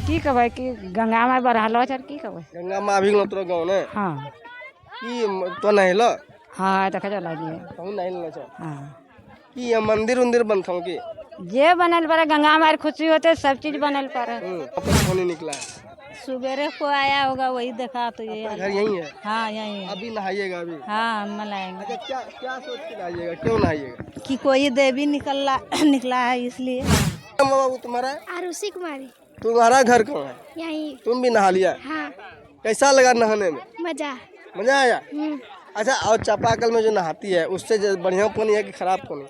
की कहबै कि गंगा माई बढ़ालो छर की कहबै गंगा माँ भी तोरा गाँव ने हाँ की तो नहिल हाँ देखे चला दिए कहूँ नहिल छ हाँ की ये मंदिर उंदिर बनथौ की जे बनल पर गंगा माई खुशी होते सब चीज बनल पर पानी निकला है सुबेरे को आया होगा वही देखा तो ये घर यही है हाँ यही है अभी नहाइएगा अभी हाँ मलाएंगे अच्छा क्या क्या सोच के नहाइएगा क्यों नहाइएगा कि कोई देवी निकला है इसलिए बाबू तुम्हारा आरुषि कुमारी तुम्हारा घर कहाँ है यहीं। तुम भी नहा लिया हाँ कैसा लगा नहाने में मजा। मजा आया अच्छा और चापाकल में जो नहाती है उससे बढ़िया पानी है कि खराब पानी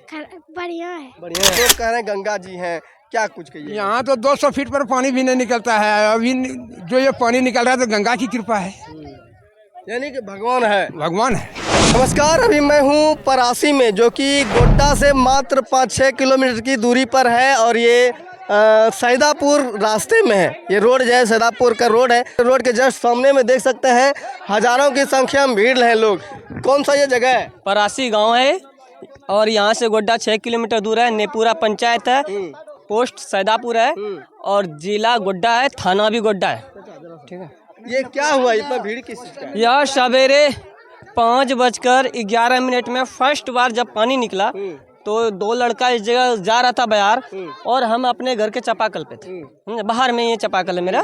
बढ़िया है। बढ़िया है तो कह रहे हैं गंगा जी हैं क्या कुछ कहिए यहाँ तो 200 फीट पर पानी भी नहीं निकलता है अभी जो ये पानी निकल रहा है तो गंगा की कृपा है यानी कि भगवान है भगवान है। नमस्कार अभी मैं हूँ परासी में जो कि गोड्डा से मात्र 5-6 किलोमीटर की दूरी पर है और ये सैदापुर रास्ते में है। ये रोड जो है सैदापुर का रोड है। रोड के जस्ट सामने में देख सकते हैं हजारों की संख्या में भीड़ है लोग। कौन सा ये जगह है? परासी गांव है और यहाँ से गोड्डा 6 किलोमीटर दूर है। नेपुरा पंचायत है, पोस्ट सैदापुर है और जिला गोड्डा है, थाना भी गोड्डा है। ठीक है। ये क्या हुआ इतना भीड़ किस चीज का? यह सवेरे 5:11 में फर्स्ट बार जब पानी निकला तो 2 लड़का इस जगह जा रहा था बयार और हम अपने घर के चापाकल पे थे। बाहर में ये चापाकल है मेरा।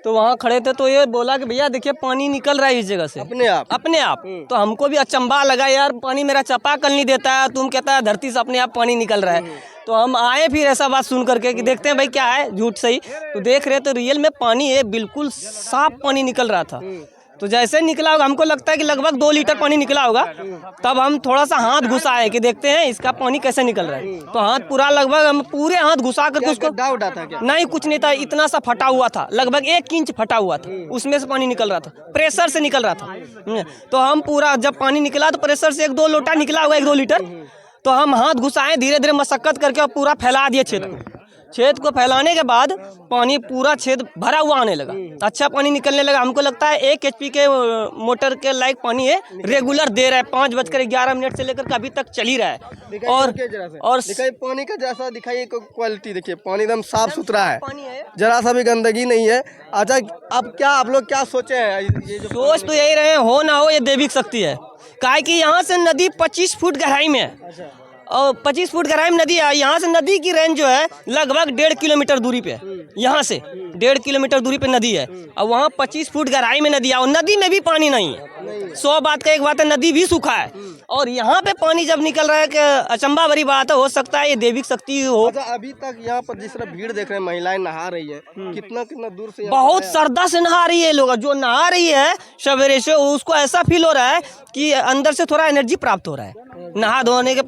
तो वहाँ खड़े थे तो ये बोला कि भैया देखिए पानी निकल रहा है इस जगह से अपने आप। तो हमको भी अचंभा लगा यार पानी मेरा चापाकल नहीं देता है, तुम कहता है धरती से अपने आप पानी निकल रहा है। तो हम आए फिर ऐसा बात सुन करके कि देखते हैं भाई क्या है झूठ सही। तो देख रहे तो रियल में पानी है, बिल्कुल साफ पानी निकल रहा था। तो जैसे निकला होगा हमको लगता है कि लगभग 2 लीटर पानी निकला होगा। तब हम थोड़ा सा हाथ घुसाए कि देखते हैं इसका पानी कैसे निकल रहा है। तो हाथ पूरा लगभग हम पूरे हाथ घुसा करके उसको डाउट था क्या? नहीं कुछ नहीं था, इतना सा फटा हुआ था, लगभग 1 इंच फटा हुआ था, उसमें से पानी निकल रहा था, प्रेशर से निकल रहा था। तो हम पूरा जब पानी निकला तो प्रेशर से 1-2 लोटा निकला होगा 1-2 लीटर। तो हम हाथ घुसाए धीरे धीरे मशक्कत करके और पूरा फैला दिए छेद को फैलाने के बाद पानी पूरा छेद भरा हुआ आने लगा, अच्छा पानी निकलने लगा। हमको लगता है 1 HP के मोटर के लाइक पानी है, रेगुलर दे रहा है। 5:11 से लेकर अभी तक चल ही रहा है। और दिखाइए पानी का जैसा दिखाइए क्वालिटी देखिए, पानी एकदम साफ सुथरा है, जरा सा भी गंदगी नहीं है। अच्छा अब क्या आप लोग क्या सोचे हैं? ये सोच तो यही रहे हो ना हो ये दैविक शक्ति है, काहे कि यहाँ से नदी 25 फुट गहराई में है और 25 फुट गहराई में नदी है। यहाँ से नदी की रेंज जो है लगभग 1.5 किलोमीटर दूरी पे, यहाँ से 1.5 किलोमीटर दूरी पे नदी है और वहाँ 25 फुट गहराई में नदी है और नदी में भी पानी नहीं है। 100 बात का एक बात है, नदी भी सूखा है और यहाँ पे पानी जब निकल रहा है कि अचंभा भरी बात है, हो सकता है ये दैविक शक्ति हो। अच्छा अभी तक यहाँ पर जिस तरह भीड़ देख रहे हैं, महिलाएं नहा रही है, कितना दूर से बहुत श्रद्धा से नहा रही है लोग। जो नहा रही है सवेरे से उसको ऐसा फील हो रहा है कि अंदर से थोड़ा एनर्जी प्राप्त हो रहा है। नहा धोने के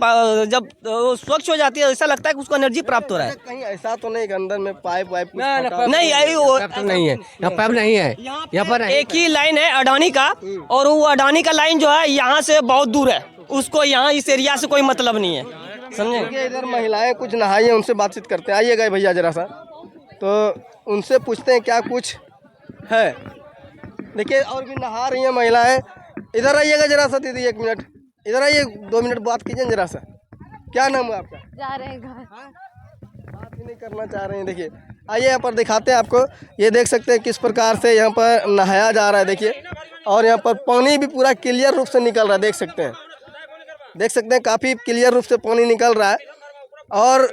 जब स्वच्छ हो जाती है ऐसा लगता है कि उसको एनर्जी प्राप्त हो रहा है। कहीं ऐसा तो नहीं कि अंदर में पाइप वाइप नहीं है, यहाँ पाइप नहीं है, यहाँ पर एक ही लाइन है अडानी का और वो अडानी का लाइन जो है यहाँ से बहुत दूर है, उसको यहाँ इस एरिया से कोई मतलब नहीं है, समझे। इधर महिलाएं कुछ नहाई है, उनसे बातचीत करते हैं। आइएगा भैया जरा सा, तो उनसे पूछते हैं क्या कुछ है। देखिए और भी नहा रही है महिलाएं। इधर आइएगा जरा सा दीदी, 1 मिनट इधर आइए, 2 मिनट बात कीजिए जरा सा। क्या नाम है आपका? जा रहे हैं घर। बात ही नहीं करना चाह रहे हैं। देखिए आइए यहाँ पर दिखाते हैं आपको। ये देख सकते हैं किस प्रकार से यहाँ पर नहाया जा रहा है। देखिए और यहाँ पर पानी भी पूरा क्लियर रूप से निकल रहा है, देख सकते हैं काफ़ी क्लियर रूप से पानी निकल रहा है। और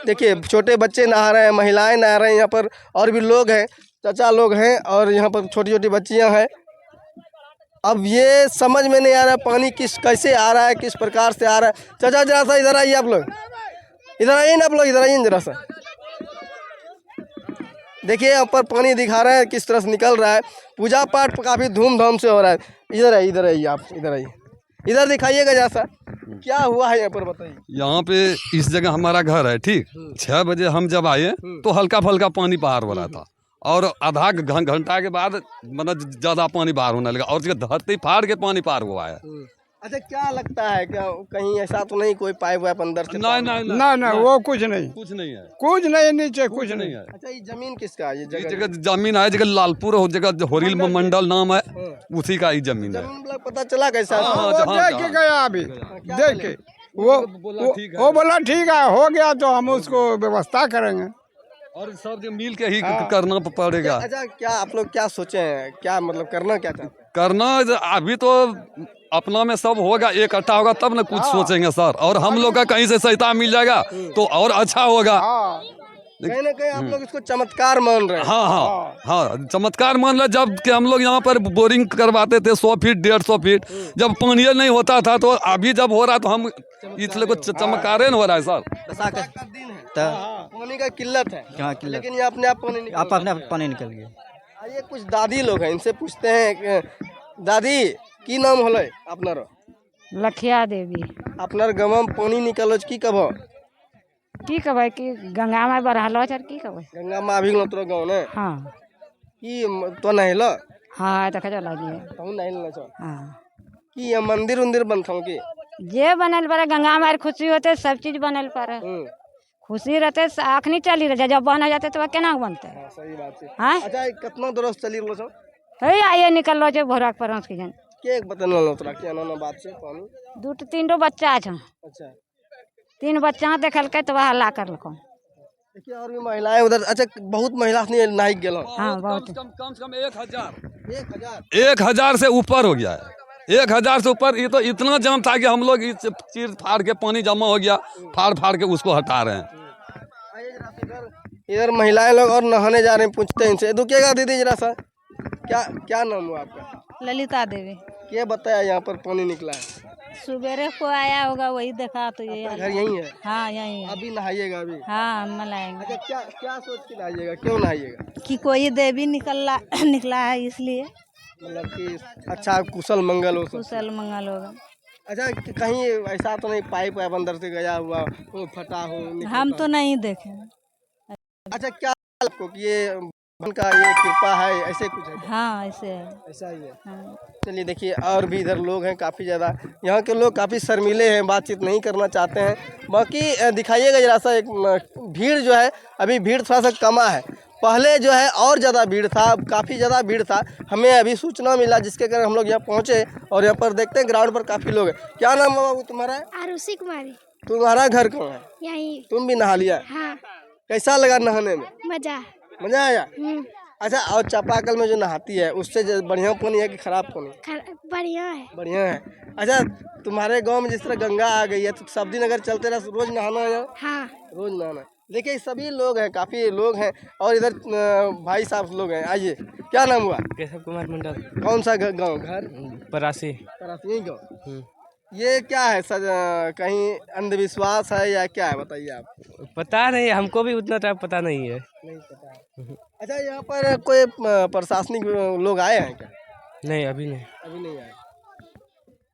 देखिए छोटे बच्चे नहा रहे हैं, महिलाएं नहा रहे हैं, यहाँ पर और भी लोग हैं, चाचा लोग हैं और यहाँ पर छोटी छोटी बच्चियाँ हैं। अब ये समझ में नहीं आ रहा है पानी कैसे आ रहा है, किस प्रकार से आ रहा है। चाचा जरा सा इधर आइए आप लोग, इधर आइए ना आप लोग, इधर आइए जरा सा। देखिए यहाँ पर पानी दिखा रहे हैं किस तरह से निकल रहा है। पूजा पाठ काफ़ी धूमधाम से हो रहा है। इधर आइए आप, इधर आइए, इधर दिखाइएगा जैसा क्या हुआ है यहाँ पर बताइए। यहाँ पे इस जगह हमारा घर है, ठीक। 6 बजे हम जब आए तो हल्का फल्का पानी बाहर हो रहा था और आधा घंटा के बाद मतलब ज्यादा पानी बाहर होने लगा और धरती फाड़ के पानी पार हुआ है। अच्छा क्या लगता है, क्या कहीं ऐसा तो नहीं कोई पाइप वाइप अंदर से? नहीं वो कुछ नहीं है, कुछ नहीं नीचे कुछ नहीं है। अच्छा ये जमीन किसका है? ये जगह जमीन है, जगह लालपुर हो, जगह होरिल मंडल नाम है, उसी का ही जमीन है। पता चला कैसा? देख के गया अभी, देख के वो बोला ठीक है, हो गया तो हम उसको व्यवस्था करेंगे। और सब जो मिल के ही करना पड़ेगा। अच्छा, क्या आप लोग क्या सोचे हैं, क्या मतलब करना क्या चाहते हैं? करना अभी तो अपना में सब होगा, इकट्ठा होगा तब ना कुछ सोचेंगे सर। और हम लोग का कहीं से सहायता मिल जाएगा तो और अच्छा होगा। कहीं ना कहीं आप लोग इसको चमत्कार मान रहे हैं। हाँ हाँ हाँ, चमत्कार मान लो। जब कि हम लोग यहाँ पर बोरिंग करवाते थे 100 फीट 150 फीट, जब पानी नहीं होता था, तो अभी जब हो रहा तो हम इसलिए कुछ चमत्कार हो रहा है सर। बरसात का दिन है, पानी का किल्लत है। हाँ, किल्लत। लेकिन ये अपने आप पानी निकल आप अपने आप पानी निकल गए। आइए कुछ दादी लोग हैं, इनसे पूछते हैं। दादी की नाम होले अपनार? लखिया देवी। अपनार गाँव में पानी निकलो की कब? की कहबै कि गंगा माई बढ़ालो छर की कहबै। गंगा माँ भी गलो तोरा गाँव ने हाँ की तो नहीं लो हाँ देखे चला दिए। तू नहीं लो छो हाँ की ये मंदिर उंदिर बनता की? जे बनल पर गंगा माई खुशी होते सब चीज बनल पर खुशी रहते अखनी चली रहे, जब बन जाते तो केना बनते। हाँ, सही बात है। हाँ अच्छा, कितना दोस्त चली लो छो? हे आइए निकल लो जो भोरक पर की जन के बतन लो तोरा क्या ना बात से पानी? 2-3 बच्चा छ। अच्छा, 3 बच्चा देखलकै तो हल्ला करलको। देखिए और भी महिलाएं उधर। अच्छा, बहुत महिला नहीं गेलो। हाँ बहुत। कम से कम 1000 से ऊपर हो गया है। 1000 से ऊपर। ये तो इतना जाम था कि हम लोग इस चीर फाड़ के पानी जमा हो गया, फाड़ के उसको हटा रहे हैं। इधर महिलाएं लोग और नहाने जा रहे हैं, पूछते हैं इनसे। रुकिएगा दीदी जरा सा, क्या नाम हुआ आपका? ललिता देवी। क्या बताया यहाँ पर पानी निकला है? सुबेरे को आया होगा, वही देखा तो ये घर यही है? हाँ यही है। अभी नहाइएगा अभी? हाँ मनाएंगे। अच्छा, क्या सोच के नहाइएगा, क्यों नहाइएगा? कि कोई देवी निकला है इसलिए मतलब कि अच्छा कुशल मंगल हो सब। कुशल मंगल होगा। अच्छा, कहीं ऐसा तो नहीं पाइप वाइप अंदर से गया हुआ हो, फटा हो? हम तो नहीं देखे। अच्छा, क्या आपको कि ये उनका ये कृपा है, ऐसे कुछ है? हाँ ऐसे है। ऐसा ही है। हाँ। चलिए देखिए, और भी इधर लोग हैं काफ़ी ज़्यादा। यहाँ के लोग काफ़ी शर्मीले हैं, बातचीत नहीं करना चाहते हैं। बाकी दिखाइएगा जरा सा। एक भीड़ जो है, अभी भीड़ थोड़ा सा कमा है। पहले जो है और ज़्यादा भीड़ था, काफ़ी ज़्यादा भीड़ था। हमें अभी सूचना मिला जिसके कारण हम लोग यहाँ पहुँचे और यहाँ पर देखते हैं ग्राउंड पर काफ़ी लोग हैं। क्या नाम है बाबू तुम्हारा? आरुषि कुमारी। तुम्हारा घर कहाँ है? यही। तुम भी नहा लिया? हाँ। कैसा लगा नहाने में? मजा आया? अच्छा, और चापाकल में जो नहाती है उससे बढ़िया पानी है कि खराब पानी? बढ़िया है। बढ़िया है। अच्छा, तुम्हारे गांव में जिस तरह गंगा आ गई है तो सब्जी नगर चलते रहे, रोज नहाना है? हाँ। रोज नहाना। देखिए सभी लोग हैं, काफी लोग हैं। और इधर भाई साहब लोग हैं। आइए, क्या नाम हुआ? केशव कुमार मंडल। कौन सा गाँव? घर परासी। यही गाँव। ये क्या है कहीं अंधविश्वास है या क्या है, बताइए आप। पता नहीं, हमको भी उतना टाइम पता नहीं है। नहीं पता है। अच्छा, यहाँ पर कोई प्रशासनिक लोग आए हैं क्या? नहीं अभी नहीं। अभी नहीं आए।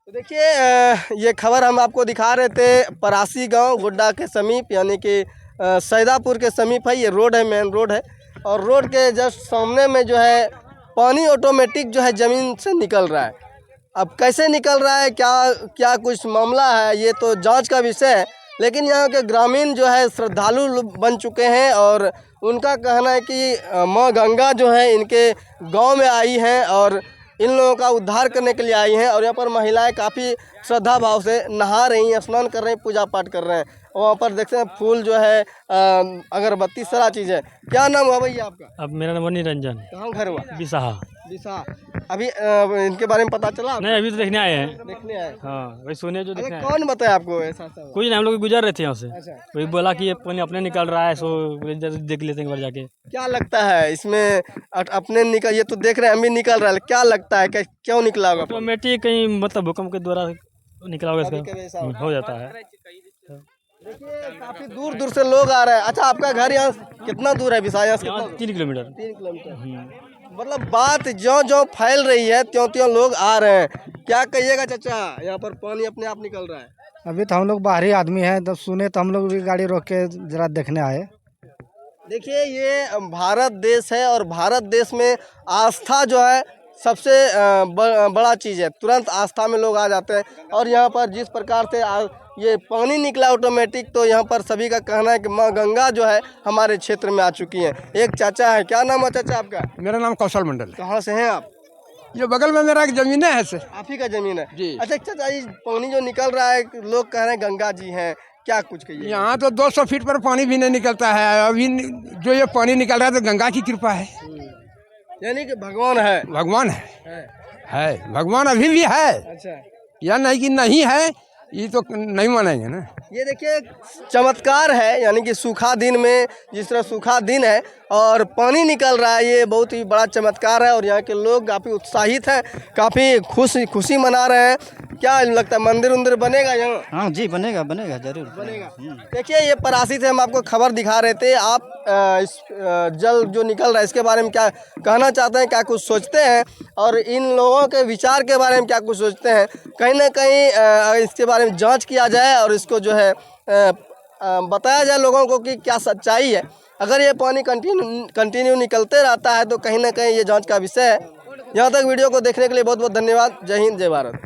तो देखिए, ये खबर हम आपको दिखा रहे थे। परासी गांव गोड्डा के समीप, यानी कि सैदापुर के समीप है। ये रोड है, मेन रोड है। और रोड के जस्ट सामने में जो है पानी ऑटोमेटिक जो है ज़मीन से निकल रहा है। अब कैसे निकल रहा है, क्या कुछ मामला है, ये तो जांच का विषय है। लेकिन यहाँ के ग्रामीण जो है श्रद्धालु बन चुके हैं और उनका कहना है कि माँ गंगा जो है इनके गांव में आई हैं और इन लोगों का उद्धार करने के लिए आई हैं। और यहाँ पर महिलाएं काफ़ी श्रद्धा भाव से नहा रही हैं, स्नान कर रही हैं, पूजा पाठ कर रहे हैं। वहाँ पर देखते हैं फूल जो है, अगरबत्ती, सारा चीज़ है। क्या नाम हुआ भैया आपका? अब मेरा नाम निरंजन। कहाँ घर हुआ? बिसाहा। अभी इनके बारे में पता चला? नहीं, अभी तो देखने आए हैं। देखने आए? हाँ वही सुने जो देखने आए। कौन बताया आपको ऐसा? कुछ नहीं, हम लोग गुजर रहे थे यहाँ से। अच्छा। वही बोला कि ये पानी अपने निकल रहा है, सो देख लेते हैं एक बार जाके। क्या लगता है इसमें अपने निकल, ये तो देख रहे हैं हम भी निकल रहा है, क्या लगता है क्यों निकला होगा? ऑटोमेटिक कहीं मतलब भूकंप के द्वारा निकला होगा, इसका हो जाता है। देखिए काफी दूर दूर से लोग आ रहे हैं। अच्छा, आपका घर यहाँ कितना दूर है विशाल? 3 किलोमीटर। 3 किलोमीटर। मतलब बात ज्यों फैल रही है त्यों लोग आ रहे हैं। क्या कहिएगा चाचा, यहाँ पर पानी अपने आप निकल रहा है? अभी तो हम लोग बाहरी आदमी हैं, तो सुने तो हम लोग भी गाड़ी रोक के जरा देखने आए। देखिए, ये भारत देश है और भारत देश में आस्था जो है सबसे बड़ा चीज़ है। तुरंत आस्था में लोग आ जाते हैं। और यहाँ पर जिस प्रकार से ये पानी निकला ऑटोमेटिक, तो यहाँ पर सभी का कहना है कि माँ गंगा जो है हमारे क्षेत्र में आ चुकी हैं। एक चाचा है, क्या नाम है चाचा आपका? मेरा नाम कौशल मंडल है। कहाँ से हैं आप? ये बगल में मेरा एक जमीन है सर। आप ही का जमीन है जी। अच्छा चाचा, ये पानी जो निकल रहा है, लोग कह रहे हैं गंगा जी हैं, क्या कुछ कहिए? यहाँ तो 200 फीट पर पानी भी नहीं निकलता है। अभी जो ये पानी निकल रहा है तो गंगा की कृपा है। यानी कि भगवान है। भगवान है भगवान अभी भी है। अच्छा, या नहीं कि नहीं है, ये तो नहीं मानेंगे ना। ये देखिए चमत्कार है, यानी कि सूखा दिन में जिस तरह सूखा दिन है और पानी निकल रहा है, ये बहुत ही बड़ा चमत्कार है। और यहाँ के लोग काफ़ी उत्साहित हैं, काफ़ी खुशी मना रहे हैं। क्या लगता है मंदिर उंदिर बनेगा यहाँ? हाँ जी, बनेगा जरूर बनेगा। देखिए ये परासी से हम आपको खबर दिखा रहे थे। आप इस जल जो निकल रहा है इसके बारे में क्या कहना चाहते हैं, क्या कुछ सोचते हैं और इन लोगों के विचार के बारे में क्या कुछ सोचते हैं? कहीं ना कहीं इसके बारे में जांच किया जाए और इसको जो है बताया जाए लोगों को कि क्या सच्चाई है। अगर ये पानी कंटिन्यू निकलते रहता है तो कहीं ना कहीं ये जांच का विषय है। यहाँ तक वीडियो को देखने के लिए बहुत बहुत धन्यवाद। जय हिंद, जय भारत।